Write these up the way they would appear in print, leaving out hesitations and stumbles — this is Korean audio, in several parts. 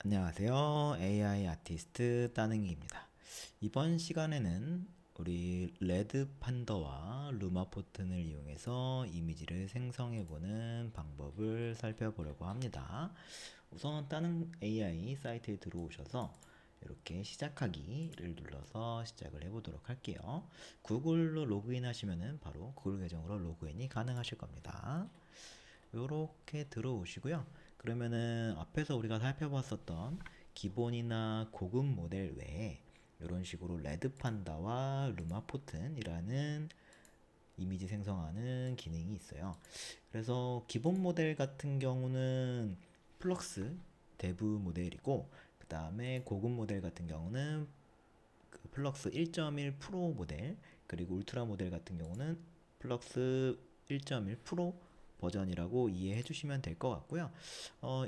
안녕하세요. AI 아티스트 따능이입니다. 이번 시간에는 우리 레드 판더와 루마포튼을 이용해서 이미지를 생성해보는 방법을 살펴보려고 합니다. 우선 따능 AI 사이트에 들어오셔서 이렇게 시작하기를 눌러서 시작을 해보도록 할게요. 구글로 로그인 하시면은 바로 구글 계정으로 로그인이 가능하실 겁니다. 요렇게 들어오시고요. 그러면은 앞에서 우리가 살펴봤었던 기본이나 고급 모델 외에 이런 식으로 레드 판다와 루마포튼이라는 이미지 생성하는 기능이 있어요. 그래서 기본 모델 같은 경우는 플럭스 데브 모델이고, 그 다음에 고급 모델 같은 경우는 그 플럭스 1.1 프로 모델, 그리고 울트라 모델 같은 경우는 플럭스 1.1 프로 버전이라고 이해해 주시면 될 것 같고요.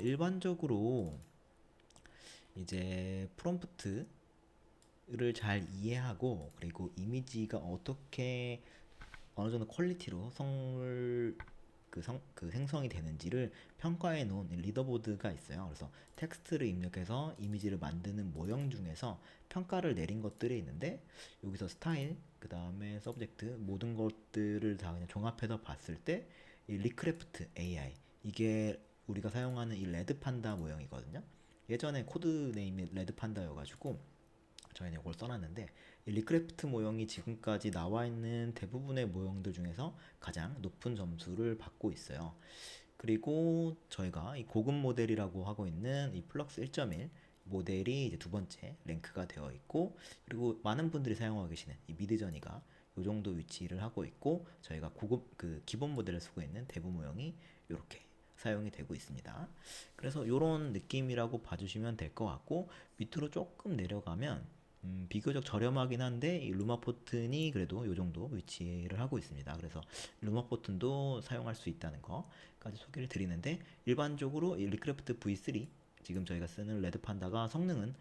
일반적으로 이제 프롬프트를 잘 이해하고, 그리고 이미지가 어떻게 어느 정도 퀄리티로 그 생성이 되는지를 평가해 놓은 리더보드가 있어요. 그래서 텍스트를 입력해서 이미지를 만드는 모형 중에서 평가를 내린 것들이 있는데, 여기서 스타일, 그 다음에 서브젝트, 모든 것들을 다 그냥 종합해서 봤을 때 이 리크래프트 AI, 이게 우리가 사용하는 이 레드 판다 모형이거든요. 예전에 코드 네임이 레드 판다여가지고 저희는 이걸 써놨는데, 이 리크래프트 모형이 지금까지 나와 있는 대부분의 모형들 중에서 가장 높은 점수를 받고 있어요. 그리고 저희가 이 고급 모델이라고 하고 있는 이 플럭스 1.1 모델이 이제 두 번째 랭크가 되어 있고, 그리고 많은 분들이 사용하고 계시는 이 미드저니가 이 정도 위치를 하고 있고, 저희가 고급 그 기본 모델을 쓰고 있는 대부 모형이 이렇게 사용이 되고 있습니다. 그래서 이런 느낌이라고 봐주시면 될 것 같고, 밑으로 조금 내려가면 비교적 저렴하긴 한데 이 루마포튼이 그래도 이 정도 위치를 하고 있습니다. 그래서 루마포튼도 사용할 수 있다는 거까지 소개를 드리는데, 일반적으로 이 리크래프트 V3, 지금 저희가 쓰는 레드 판다가 성능은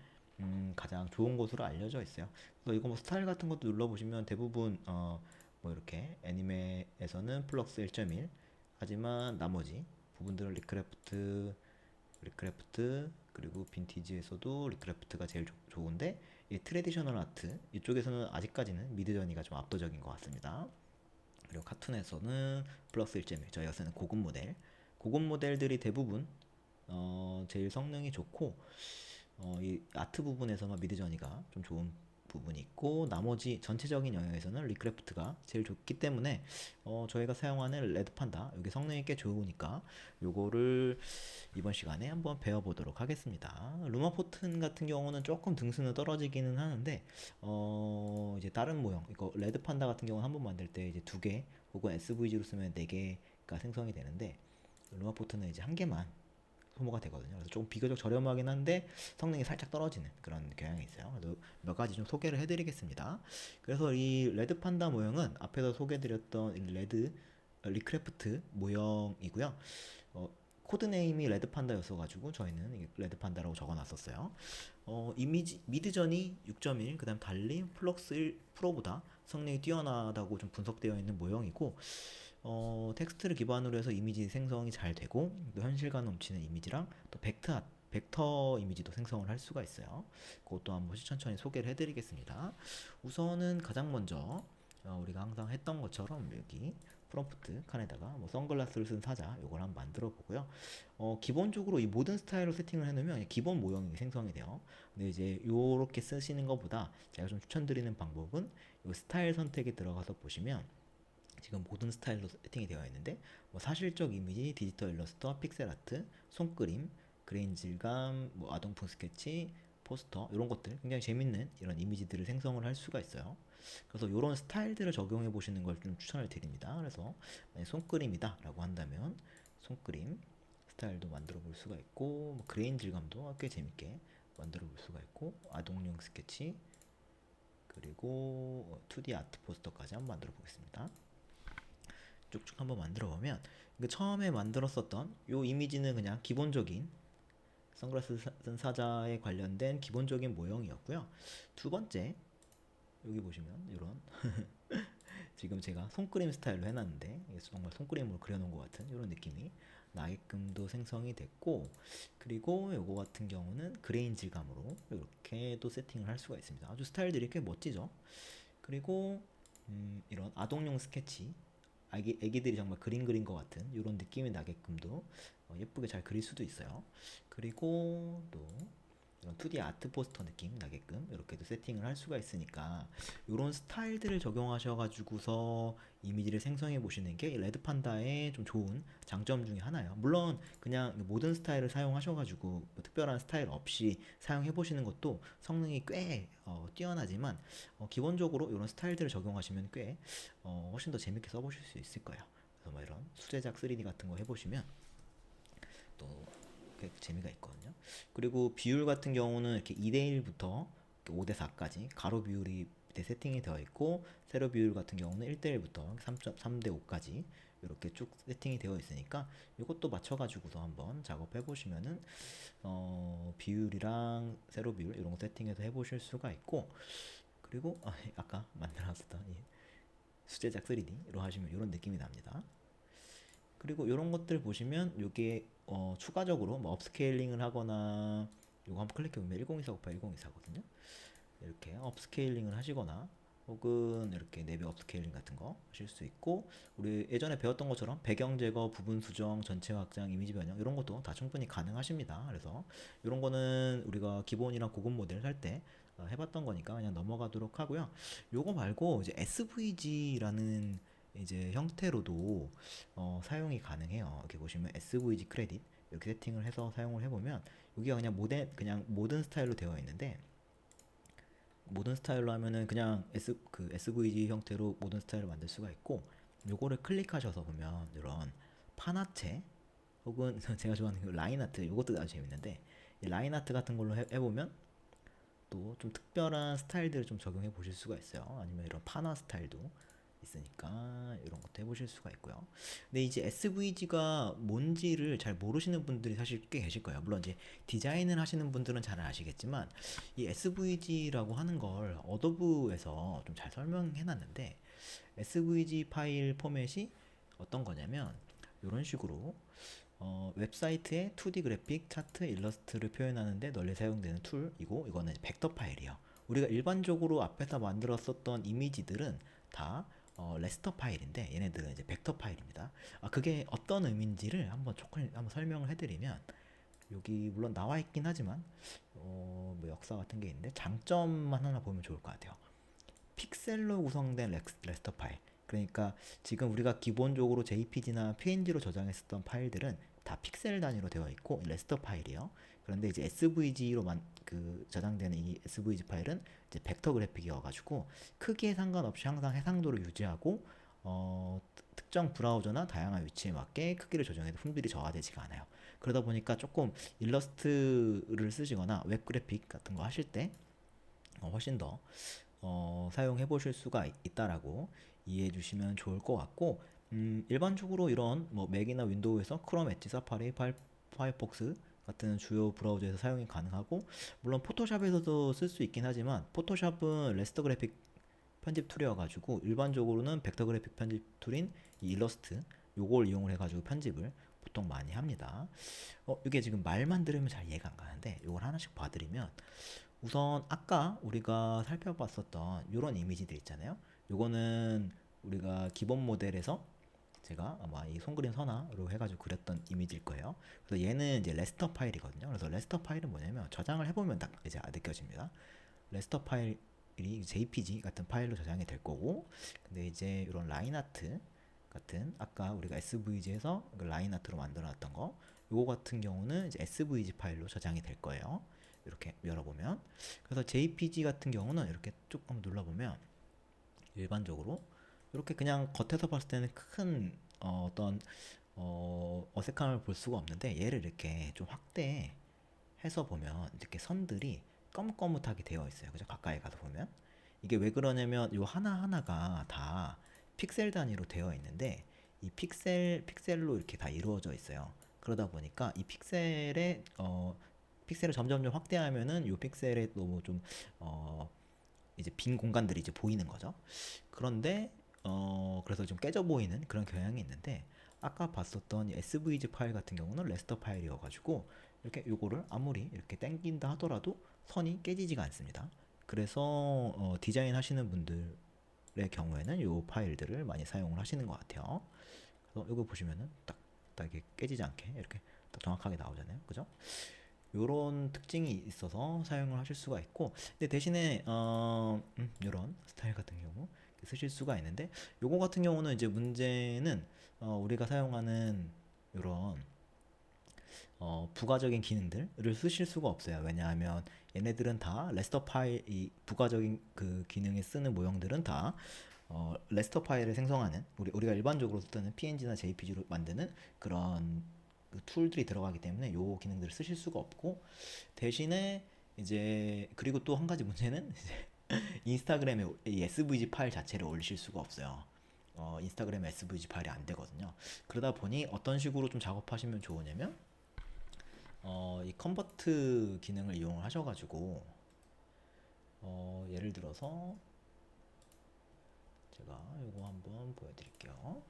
가장 좋은 것으로 알려져 있어요. 그래서 이거 뭐 스타일 같은 것도 눌러보시면 대부분 뭐 이렇게 애니메에서는 플럭스 1.1, 하지만 나머지 부분들은 리크래프트, 그리고 빈티지에서도 리크래프트가 제일 좋은데, 이 트레디셔널 아트 이쪽에서는 아직까지는 미드저니가 좀 압도적인 것 같습니다. 그리고 카툰에서는 플러스 1.1, 저희가 쓰는 고급 모델들이 대부분 제일 성능이 좋고, 이 아트 부분에서만 미드저니가 좀 좋은 부분이 있고, 나머지 전체적인 영역에서는 리크래프트가 제일 좋기 때문에 저희가 사용하는 레드 판다 여기 성능이 꽤 좋으니까 요거를 이번 시간에 한번 배워보도록 하겠습니다. 루마포튼 같은 경우는 조금 등수는 떨어지기는 하는데, 이제 다른 모형, 이거 레드 판다 같은 경우는 한 번 만들 때 이제 두 개, 혹은 SVG로 쓰면 네 개가 생성이 되는데, 루마포트는 이제 한 개만 소모가 되거든요. 그래서 조금 비교적 저렴하긴 한데 성능이 살짝 떨어지는 그런 경향이 있어요. 그래서 몇 가지 좀 소개를 해드리겠습니다. 그래서 이 레드 판다 모형은 앞에서 소개드렸던 이 레드 리크래프트 모형이고요. 어, 코드 네임이 레드 판다였어가지고 저희는 레드 판다라고 적어놨었어요. 이미지 미드전이 6.1, 그다음 달리 플럭스 1 프로보다 성능이 뛰어나다고 좀 분석되어 있는 모형이고, 텍스트를 기반으로 해서 이미지 생성이 잘 되고, 또 현실감 넘치는 이미지랑 또 벡터 이미지도 생성을 할 수가 있어요. 그것도 한번 천천히 소개를 해드리겠습니다. 우선은 가장 먼저 우리가 항상 했던 것처럼 여기 프롬프트 칸에다가 뭐 선글라스를 쓴 사자 요걸 한번 만들어 보고요. 기본적으로 이 모든 스타일로 세팅을 해놓으면 기본 모형이 생성이 돼요. 근데 이제 요렇게 쓰시는 것보다 제가 좀 추천드리는 방법은 요 스타일 선택에 들어가서 보시면 지금 모든 스타일로 세팅이 되어 있는데, 뭐 사실적 이미지, 디지털 일러스트, 픽셀 아트, 손그림, 그레인 질감, 뭐 아동풍 스케치, 포스터 이런 것들 굉장히 재밌는 이런 이미지들을 생성을 할 수가 있어요. 그래서 이런 스타일들을 적용해 보시는 걸 좀 추천을 드립니다. 그래서 만약 손그림이다 라고 한다면 손그림 스타일도 만들어 볼 수가 있고, 뭐 그레인 질감도 꽤 재밌게 만들어 볼 수가 있고, 아동용 스케치, 그리고 2D 아트 포스터까지 한번 만들어 보겠습니다. 쭉쭉 한번 만들어 보면, 처음에 만들었었던 요 이미지는 그냥 기본적인 선글라스 쓴 사자에 관련된 기본적인 모형이었고요. 두 번째, 여기 보시면 이런 지금 제가 손그림 스타일로 해놨는데, 이게 정말 손그림으로 그려놓은 것 같은 이런 느낌이 나게끔도 생성이 됐고, 그리고 요거 같은 경우는 그레인 질감으로 이렇게 또 세팅을 할 수가 있습니다. 아주 스타일들이 꽤 멋지죠. 그리고 이런 아동용 스케치, 애기들이 정말 그림 그린 것 같은 이런 느낌이 나게끔도 예쁘게 잘 그릴 수도 있어요. 그리고 또 이런 2D 아트 포스터 느낌 나게끔 이렇게도 세팅을 할 수가 있으니까 이런 스타일들을 적용하셔가지고서 이미지를 생성해 보시는 게 레드판다의 좀 좋은 장점 중에 하나예요. 물론 그냥 모든 스타일을 사용하셔가지고 뭐 특별한 스타일 없이 사용해 보시는 것도 성능이 꽤 뛰어나지만 기본적으로 이런 스타일들을 적용하시면 꽤 훨씬 더 재밌게 써보실 수 있을 거예요. 그래서 뭐 이런 수제작 3D 같은 거 해보시면 또 꽤 재미가 있거든요. 그리고 비율 같은 경우는 이렇게 2대1부터 5대4까지 가로 비율이 밑에 세팅이 되어 있고, 세로 비율 같은 경우는 1대1부터 3.3대5까지 이렇게 쭉 세팅이 되어 있으니까 이것도 맞춰가지고서 한번 작업해 보시면은 비율이랑 세로 비율 이런 거 세팅해서 해보실 수가 있고, 그리고 아까 만들었었던 이 수제작 3D로 하시면 이런 느낌이 납니다. 그리고 이런 것들 보시면 이게 추가적으로 뭐 업스케일링을 하거나 이거 한번 클릭해 보면 102498 1024거든요. 이렇게 업스케일링을 하시거나 혹은 이렇게 내비 업스케일링 같은 거 하실 수 있고, 우리 예전에 배웠던 것처럼 배경 제거, 부분 수정, 전체 확장, 이미지 변형 이런 것도 다 충분히 가능하십니다. 그래서 이런 거는 우리가 기본이랑 고급 모델 살 때 해봤던 거니까 그냥 넘어가도록 하고요. 요거 말고 이제 SVG라는 이제 형태로도 사용이 가능해요. 여기 보시면 SVG 크레딧 이렇게 세팅을 해서 사용을 해보면 여기가 그냥 모든 스타일로 되어 있는데, 모든 스타일로 하면은 그냥 SVG 형태로 모든 스타일을 만들 수가 있고, 요거를 클릭하셔서 보면 이런 판화체 혹은 제가 좋아하는 그 라인 아트, 이것도 아주 재밌는데 이 라인 아트 같은 걸로 해보면 또 좀 특별한 스타일들을 좀 적용해 보실 수가 있어요. 아니면 이런 판화 스타일도 있으니까 이런 것도 해보실 수가 있고요. 근데 이제 SVG가 뭔지를 잘 모르시는 분들이 사실 꽤 계실 거예요. 물론 이제 디자인을 하시는 분들은 잘 아시겠지만 이 SVG라고 하는 걸 어도브에서 좀 잘 설명해 놨는데, SVG 파일 포맷이 어떤 거냐면 이런 식으로 웹사이트의 2D 그래픽, 차트, 일러스트를 표현하는데 널리 사용되는 툴이고, 이거는 벡터 파일이요. 우리가 일반적으로 앞에서 만들었었던 이미지들은 다 레스터 파일인데 얘네들은 이제 벡터 파일입니다. 그게 어떤 의미인지를 한번 설명을 해드리면, 여기 물론 나와 있긴 하지만 뭐 역사 같은 게 있는데 장점만 하나 보면 좋을 것 같아요. 픽셀로 구성된 레스터 파일. 그러니까 지금 우리가 기본적으로 JPG나 PNG로 저장했었던 파일들은 다 픽셀 단위로 되어 있고 레스터 파일이요. 그런데 이제 저장되는 이 SVG 파일은 이제 벡터 그래픽이어가지고 크기에 상관없이 항상 해상도를 유지하고 특정 브라우저나 다양한 위치에 맞게 크기를 조정해도 품질이 저하되지가 않아요. 그러다 보니까 조금 일러스트를 쓰시거나 웹 그래픽 같은 거 하실 때 훨씬 더 사용해 보실 수가 있다라고 이해해 주시면 좋을 것 같고, 일반적으로 이런 뭐 맥이나 윈도우에서 크롬, 엣지, 사파리, 파이어폭스 같은 주요 브라우저에서 사용이 가능하고, 물론 포토샵에서도 쓸 수 있긴 하지만 포토샵은 레스터 그래픽 편집 툴이어가지고 일반적으로는 벡터 그래픽 편집 툴인 이 일러스트 요걸 이용을 해가지고 편집을 보통 많이 합니다. 이게 지금 말만 들으면 잘 이해가 안 가는데 요걸 하나씩 봐드리면, 우선 아까 우리가 살펴봤었던 이런 이미지들 있잖아요. 요거는 우리가 기본 모델에서 제가 아마 이 손그림 선화로 해가지고 그렸던 이미지일 거예요. 그래서 얘는 이제 레스터 파일이거든요. 그래서 레스터 파일은 뭐냐면 저장을 해보면 딱 이제 느껴집니다. 레스터 파일이 JPG 같은 파일로 저장이 될 거고, 근데 이제 이런 라인 아트 같은 아까 우리가 SVG에서 라인 아트로 만들어놨던 거, 요거 같은 경우는 이제 SVG 파일로 저장이 될 거예요. 이렇게 열어보면, 그래서 JPG 같은 경우는 이렇게 쭉 한번 눌러보면 일반적으로 이렇게 그냥 겉에서 봤을 때는 큰 어떤 어색함을 볼 수가 없는데, 얘를 이렇게 좀 확대해서 보면 이렇게 선들이 거뭇거뭇하게 되어 있어요. 그죠? 가까이 가서 보면 이게 왜 그러냐면 요 하나하나가 다 픽셀 단위로 되어 있는데 이 픽셀로 이렇게 다 이루어져 있어요. 그러다 보니까 이 픽셀을 점점점 확대하면은 요 픽셀에 너무 좀 이제 빈 공간들이 이제 보이는 거죠. 그런데 그래서 좀 깨져 보이는 그런 경향이 있는데, 아까 봤었던 이 SVG 파일 같은 경우는 레스터 파일이어가지고 이렇게 요거를 아무리 이렇게 당긴다 하더라도 선이 깨지지가 않습니다. 그래서 디자인 하시는 분들의 경우에는 요 파일들을 많이 사용을 하시는 것 같아요. 그래서 이거 보시면은 딱 이게 깨지지 않게 이렇게 딱 정확하게 나오잖아요. 그죠? 요런 특징이 있어서 사용을 하실 수가 있고, 근데 대신에 요런 스타일 같은 경우 쓰실 수가 있는데, 요거 같은 경우는 이제 문제는 우리가 사용하는 요런 부가적인 기능들을 쓰실 수가 없어요. 왜냐하면 얘네들은 다 레스터 파일, 이 부가적인 그 기능에 쓰는 모형들은 다 레스터 파일을 생성하는 우리가 일반적으로 쓰는 PNG나 JPG로 만드는 그런 그 툴들이 들어가기 때문에 요 기능들을 쓰실 수가 없고, 대신에 이제 그리고 또 한 가지 문제는 이제 인스타그램에 이 SVG 파일 자체를 올리실 수가 없어요. 인스타그램에 SVG 파일이 안 되거든요. 그러다 보니 어떤 식으로 좀 작업하시면 좋으냐면 이 컨버트 기능을 이용을 하셔가지고 예를 들어서 제가 이거 한번 보여드릴게요.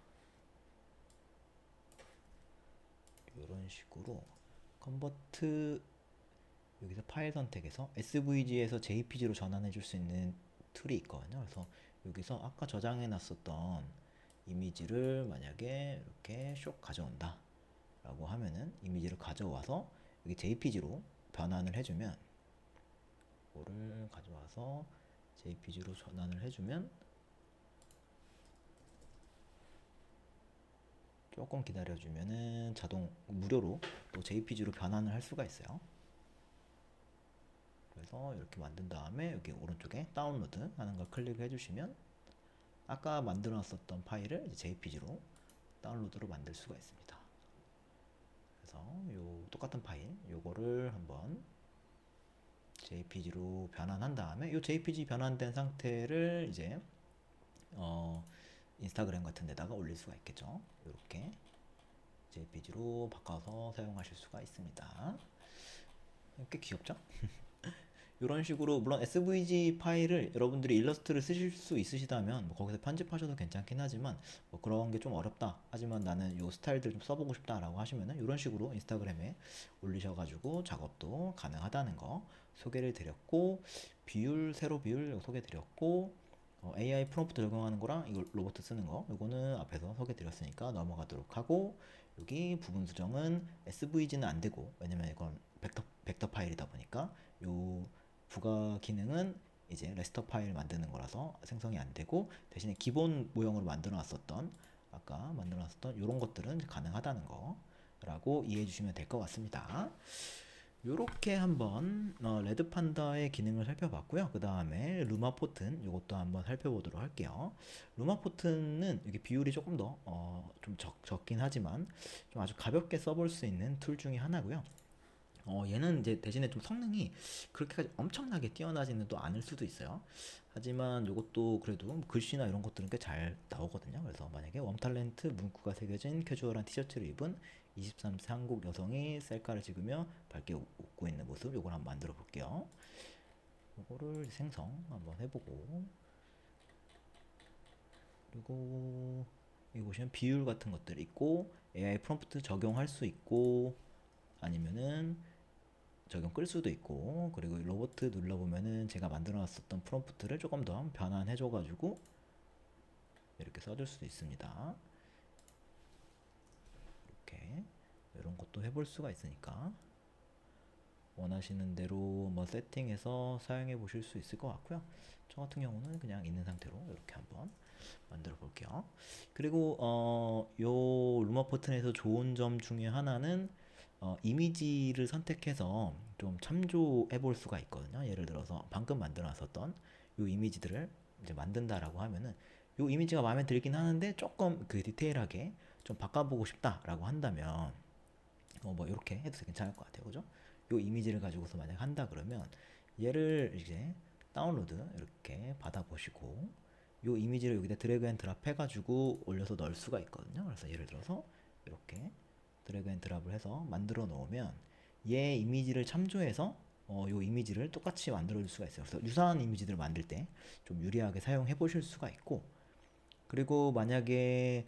이런 식으로 컨버트 여기서 파일 선택에서 SVG에서 JPG로 전환해 줄 수 있는 툴이 있거든요. 그래서 여기서 아까 저장해 놨었던 이미지를 만약에 이렇게 쇽 가져온다 라고 하면은 이미지를 가져와서 여기 JPG로 변환을 해주면, 이거를 가져와서 JPG로 전환을 해주면 조금 기다려주면은 자동 무료로 또 JPG로 변환을 할 수가 있어요. 그래서 이렇게 만든 다음에 여기 오른쪽에 다운로드 하는 걸 클릭해 주시면 아까 만들어 놨었던 파일을 JPG로 다운로드로 만들 수가 있습니다. 그래서 요 똑같은 파일 요거를 한번 JPG로 변환한 다음에 요 JPG 변환된 상태를 이제 인스타그램 같은 데다가 올릴 수가 있겠죠. 이렇게 JPG로 바꿔서 사용하실 수가 있습니다. 꽤 귀엽죠? 이런 식으로 물론 SVG 파일을 여러분들이 일러스트를 쓰실 수 있으시다면 뭐 거기서 편집하셔도 괜찮긴 하지만 뭐 그런 게 좀 어렵다, 하지만 나는 요 스타일들 좀 써보고 싶다 라고 하시면은 이런 식으로 인스타그램에 올리셔가지고 작업도 가능하다는 거 소개를 드렸고, 비율 세로 비율 소개 드렸고, AI 프롬프트 적용하는 거랑 이거 로봇 쓰는 거 요거는 앞에서 소개 드렸으니까 넘어가도록 하고, 여기 부분 수정은 SVG는 안 되고, 왜냐면 이건 벡터 파일이다 보니까 요 부가 기능은 이제 레스터 파일 만드는 거라서 생성이 안 되고, 대신에 기본 모형으로 만들어 놨었던 아까 만들어 놨었던 이런 것들은 가능하다는 거라고 이해해 주시면 될 것 같습니다. 요렇게 한번 레드 판다의 기능을 살펴봤고요. 그 다음에 루마포튼 이것도 한번 살펴보도록 할게요. 루마포튼은 이게 비율이 조금 더 좀 적긴 하지만 좀 아주 가볍게 써볼 수 있는 툴 중에 하나고요. 얘는 이제 대신에 좀 성능이 그렇게까지 엄청나게 뛰어나지는 또 않을 수도 있어요. 하지만 이것도 그래도 글씨나 이런 것들은 꽤 잘 나오거든요. 그래서 만약에 웜탈렌트 문구가 새겨진 캐주얼한 티셔츠를 입은 23세 한국 여성이 셀카를 찍으며 밝게 웃고 있는 모습, 요걸 한번 만들어 볼게요. 요거를 생성 한번 해보고, 그리고 여기 보시면 비율 같은 것들이 있고 AI 프롬프트 적용할 수 있고 아니면은 적용 끌 수도 있고, 그리고 로봇 눌러보면은 제가 만들어 놨었던 프롬프트를 조금 더 변환해 줘 가지고 이렇게 써줄 수도 있습니다. 이렇게 이런 것도 해볼 수가 있으니까 원하시는 대로 뭐 세팅해서 사용해 보실 수 있을 것 같고요. 저 같은 경우는 그냥 있는 상태로 이렇게 한번 만들어 볼게요. 그리고 요 루마포튼에서 좋은 점 중에 하나는 이미지를 선택해서 좀 참조해 볼 수가 있거든요. 예를 들어서 방금 만들어 놨었던 요 이미지들을 이제 만든다라고 하면은 요 이미지가 마음에 들긴 하는데 조금 그 디테일하게 좀 바꿔보고 싶다라고 한다면 뭐 이렇게 해도 괜찮을 것 같아요. 그죠? 요 이미지를 가지고서 만약 한다 그러면 얘를 이제 다운로드 이렇게 받아 보시고 요 이미지를 여기다 드래그 앤 드랍 해가지고 올려서 넣을 수가 있거든요. 그래서 예를 들어서 이렇게 드래그 앤 드랍을 해서 만들어 놓으면 얘 이미지를 참조해서 요 이미지를 똑같이 만들어 줄 수가 있어요. 그래서 유사한 이미지들을 만들 때 좀 유리하게 사용해 보실 수가 있고, 그리고 만약에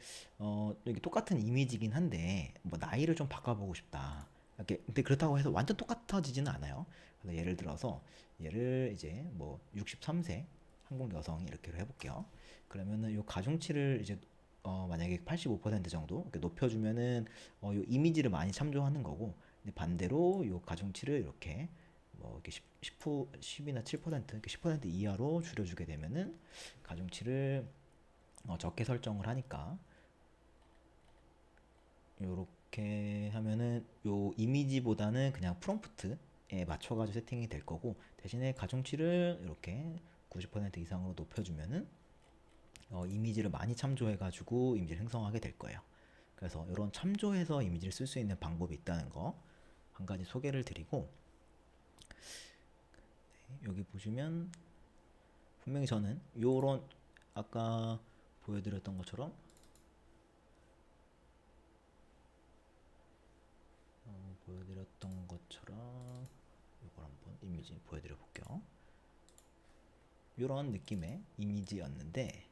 여기 똑같은 이미지긴 한데 뭐 나이를 좀 바꿔보고 싶다. 이렇게 근데 그렇다고 해서 완전 똑같아지지는 않아요. 그래서 예를 들어서 얘를 이제 뭐 63세 한국 여성 이렇게 해볼게요. 그러면은 요 가중치를 이제 만약에 85% 정도 이렇게 높여주면은 요 이미지를 많이 참조하는 거고, 근데 반대로 요 가중치를 이렇게 뭐 이렇게 10이나 7% 이렇게 10% 이하로 줄여주게 되면은 가중치를 적게 설정을 하니까 요렇게 하면은 요 이미지보다는 그냥 프롬프트에 맞춰가지고 세팅이 될 거고, 대신에 가중치를 이렇게 90% 이상으로 높여주면은 이미지를 많이 참조해가지고 이미지를 생성하게 될 거예요. 그래서 이런 참조해서 이미지를 쓸 수 있는 방법이 있다는 거 한 가지 소개를 드리고, 여기 보시면 분명히 저는 요런 아까 보여드렸던 것처럼 보여드렸던 것처럼 이걸 한번 이미지 보여드려 볼게요. 이런 느낌의 이미지였는데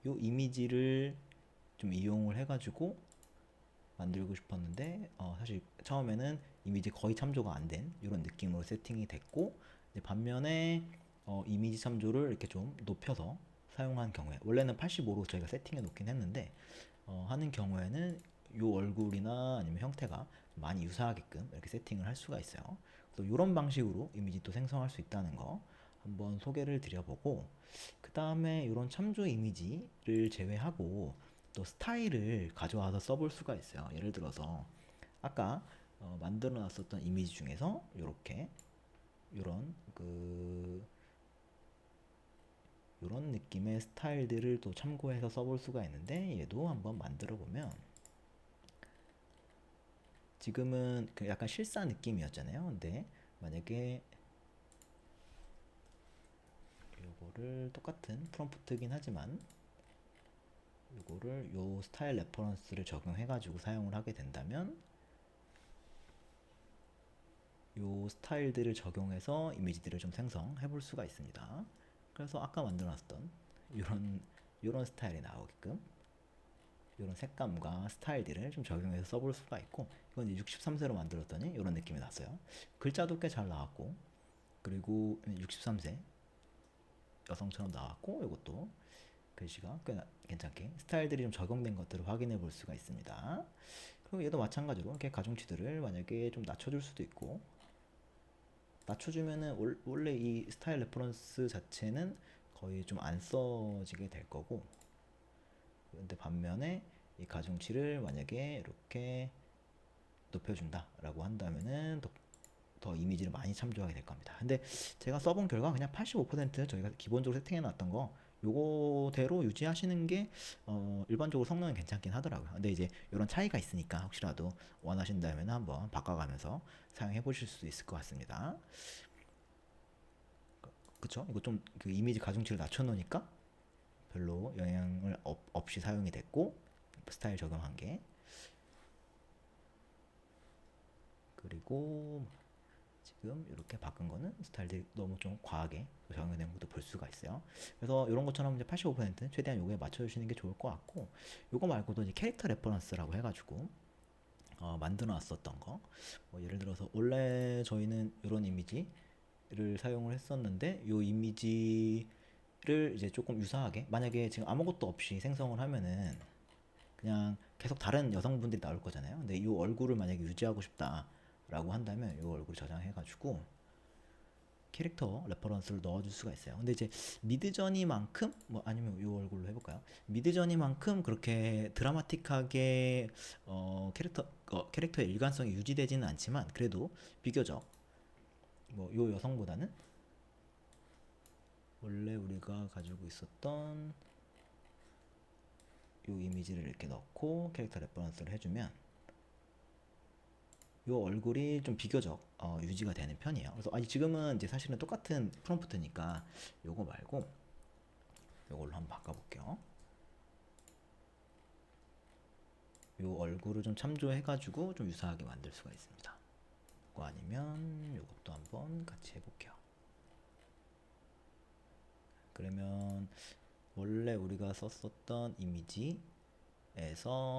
이 이미지를 좀 이용을 해가지고 만들고 싶었는데 사실 처음에는 이미지 거의 참조가 안 된 이런 느낌으로 세팅이 됐고, 반면에 이미지 참조를 이렇게 좀 높여서 사용한 경우에 원래는 85로 저희가 세팅해 놓긴 했는데 하는 경우에는 이 얼굴이나 아니면 형태가 많이 유사하게끔 이렇게 세팅을 할 수가 있어요. 또 이런 방식으로 이미지 또 생성할 수 있다는 거 한번 소개를 드려보고, 그 다음에 이런 참조 이미지를 제외하고 또 스타일을 가져와서 써볼 수가 있어요. 예를 들어서 아까 만들어 놨었던 이미지 중에서 이렇게 이런 이런 느낌의 스타일들을 또 참고해서 써볼 수가 있는데, 얘도 한번 만들어 보면 지금은 그 약간 실사 느낌이었잖아요. 근데 만약에 요거를 똑같은 프롬프트긴 하지만 요거를 요 스타일 레퍼런스를 적용해 가지고 사용을 하게 된다면 요 스타일들을 적용해서 이미지들을 좀 생성해 볼 수가 있습니다. 그래서 아까 만들어 놨던 요런 스타일이 나오게끔 이런 색감과 스타일들을 좀 적용해서 써볼 수가 있고, 이건 이제 63세로 만들었더니 이런 느낌이 났어요. 글자도 꽤 잘 나왔고, 그리고 63세 여성처럼 나왔고, 이것도 글씨가 꽤 괜찮게 스타일들이 좀 적용된 것들을 확인해 볼 수가 있습니다. 그리고 얘도 마찬가지로 이렇게 가중치들을 만약에 좀 낮춰줄 수도 있고, 낮춰주면은 원래 이 스타일 레퍼런스 자체는 거의 좀 안 써지게 될 거고, 근데 반면에 이 가중치를 만약에 이렇게 높여준다라고 한다면은 더 이미지를 많이 참조하게 될 겁니다. 근데 제가 써본 결과 그냥 85% 저희가 기본적으로 세팅해 놨던 거 요거대로 유지하시는 게 일반적으로 성능은 괜찮긴 하더라고요. 근데 이제 이런 차이가 있으니까 혹시라도 원하신다면 한번 바꿔가면서 사용해 보실 수 있을 것 같습니다. 그쵸? 이거 좀 그 이미지 가중치를 낮춰놓으니까 별로 영향을 없이 사용이 됐고, 스타일 적용한 게, 그리고 지금 이렇게 바꾼 거는 스타일들이 너무 좀 과하게 적용된 것도 볼 수가 있어요. 그래서 이런 것처럼 이제 85% 최대한 요거에 맞춰주시는 게 좋을 것 같고, 요거 말고도 이제 캐릭터 레퍼런스라고 해가지고 만들어 놨었던 거, 뭐 예를 들어서 원래 저희는 이런 이미지를 사용을 했었는데 요 이미지를 이제 조금 유사하게, 만약에 지금 아무것도 없이 생성을 하면은 그냥 계속 다른 여성분들이 나올 거잖아요. 근데 이 얼굴을 만약에 유지하고 싶다라고 한다면 이 얼굴 저장해가지고 캐릭터 레퍼런스를 넣어줄 수가 있어요. 근데 이제 미드저니만큼 뭐 아니면 이 얼굴로 해볼까요? 미드저니만큼 그렇게 드라마틱하게 캐릭터의 일관성이 유지되지는 않지만 그래도 비교적 뭐 이 여성보다는 원래 우리가 가지고 있었던 이 이미지를 이렇게 넣고 캐릭터 레퍼런스를 해주면 요 얼굴이 좀 비교적 유지가 되는 편이에요. 그래서 아니 지금은 이제 사실은 똑같은 프롬프트니까 요거 말고 요걸로 한번 바꿔볼게요. 요 얼굴을 좀 참조해가지고 좀 유사하게 만들 수가 있습니다. 그거 아니면 요것도 한번 같이 해볼게요. 그러면 원래 우리가 썼었던 이미지에서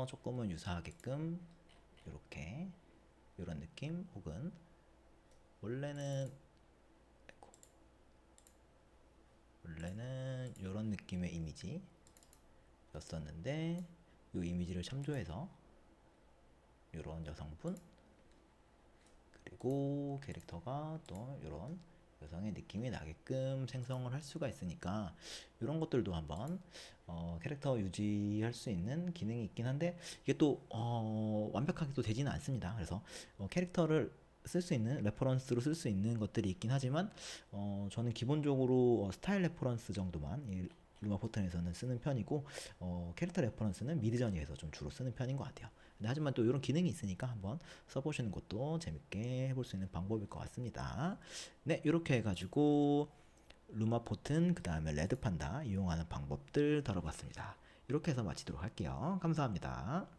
조금은 유사하게끔 이렇게 이런 느낌, 혹은 원래는 아이고, 원래는 이런 느낌의 이미지였었는데 이 이미지를 참조해서 이런 여성분, 그리고 캐릭터가 또 이런 여성의 느낌이 나게끔 생성을 할 수가 있으니까 이런 것들도 한번 캐릭터 유지할 수 있는 기능이 있긴 한데, 이게 또 완벽하게 또 되지는 않습니다. 그래서 캐릭터를 쓸 수 있는, 레퍼런스로 쓸 수 있는 것들이 있긴 하지만 저는 기본적으로 스타일 레퍼런스 정도만 이 루마 포튼에서는 쓰는 편이고, 캐릭터 레퍼런스는 미드저니에서 좀 주로 쓰는 편인 것 같아요. 근데 하지만 또 이런 기능이 있으니까 한번 써보시는 것도 재밌게 해볼 수 있는 방법일 것 같습니다. 네, 이렇게 해가지고 루마 포튼, 그 다음에 레드 판다 이용하는 방법들 다뤄봤습니다. 이렇게 해서 마치도록 할게요. 감사합니다.